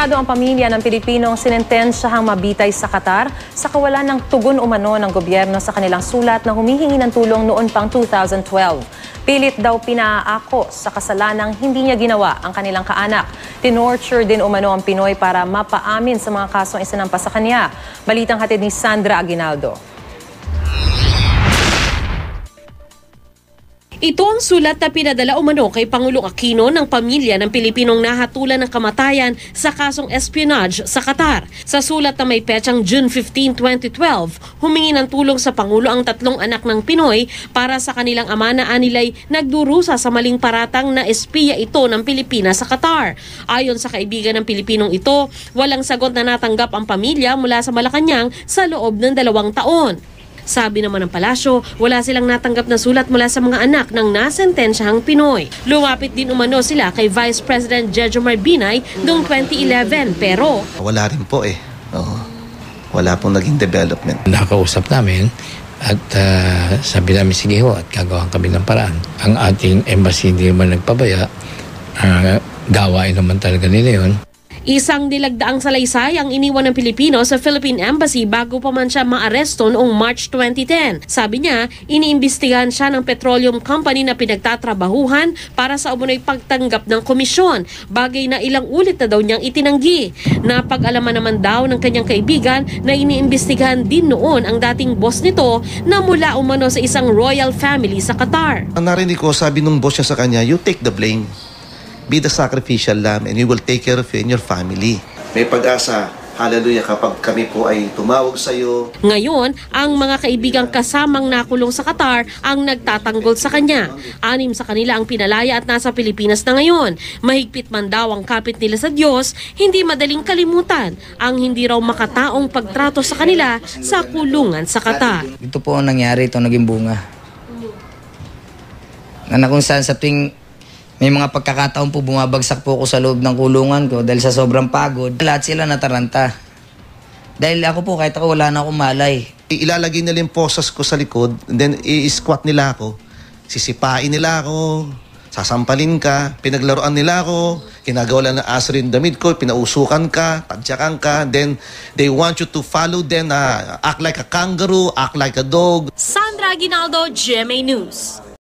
Indignado ang pamilya ng Pilipinong sinentensyahang mabitay sa Qatar sa kawalan ng tugon umano ng gobyerno sa kanilang sulat na humihingi ng tulong noon pang 2012. Pilit daw pinaako sa kasalanang hindi niya ginawa ang kanilang kaanak. Tinorture din umano ang Pinoy para mapaamin sa mga kasong isinampa sa kanya. Balitang hatid ni Sandra Aguinaldo. Ito ang sulat na pinadala umano kay Pangulong Aquino ng pamilya ng Pilipinong nahatulan ng kamatayan sa kasong espionage sa Qatar. Sa sulat na may petsang June 15, 2012, humingi ng tulong sa Pangulo ang tatlong anak ng Pinoy para sa kanilang ama na anilay nagdurusa sa maling paratang na espiya ito ng Pilipinas sa Qatar. Ayon sa kaibigan ng Pilipinong ito, walang sagot na natanggap ang pamilya mula sa Malacanang sa loob ng 2 taon. Sabi naman ng palasyo, wala silang natanggap na sulat mula sa mga anak ng nasentensyahang Pinoy. Lumapit din umano sila kay Vice President Jejomar Binay noong 2011 pero wala rin po eh. Wala pong naging development. Nakausap namin at sabi namin sige ho at gagawa kami ng paraan. Ang ating embassy hindi naman nagpabaya. Gawain naman talaga nila yun. Isang dilagdaang salaysay ang iniwan ng Pilipino sa Philippine Embassy bago pa man siya maaresto noong March 2010. Sabi niya, iniimbestigahan siya ng petroleum company na pinagtatrabahuhan para sa umunoy pagtanggap ng komisyon, bagay na ilang ulit na daw niyang itinanggi. Napag-alaman naman daw ng kanyang kaibigan na iniimbestigahan din noon ang dating boss nito na mula umano sa isang royal family sa Qatar. Narinig ko, sabi nung boss niya sa kanya, you take the blame. Be the sacrificial lamb and we will take care of you and your family. May pag-asa, hallelujah, kapag kami po ay tumawag sa iyo. Ngayon, ang mga kaibigang kasamang nakulong sa Qatar ang nagtatanggol sa kanya. 6 sa kanila ang pinalaya at nasa Pilipinas na ngayon. Mahigpit man daw ang kapit nila sa Diyos, hindi madaling kalimutan ang hindi raw makataong pagtrato sa kanila sa kulungan sa Qatar. Ito po ang nangyari, ito naging bunga. Na kung saan sa tuwing may mga pagkakataon po bumabagsak po ako sa loob ng kulungan ko dahil sa sobrang pagod. Lahat sila nataranta. Dahil ako po kahit ako wala na akong malay. Ilalagay nila yung posas ko sa likod, then i-squat nila ako. Sisipain nila ako, sasampalin ka, pinaglaruan nila ako, kinagawa lang ng aso rin damit ko, pinausukan ka, tadyakan ka, then they want you to follow them, act like a kangaroo, act like a dog. Sandra Aguinaldo, GMA News.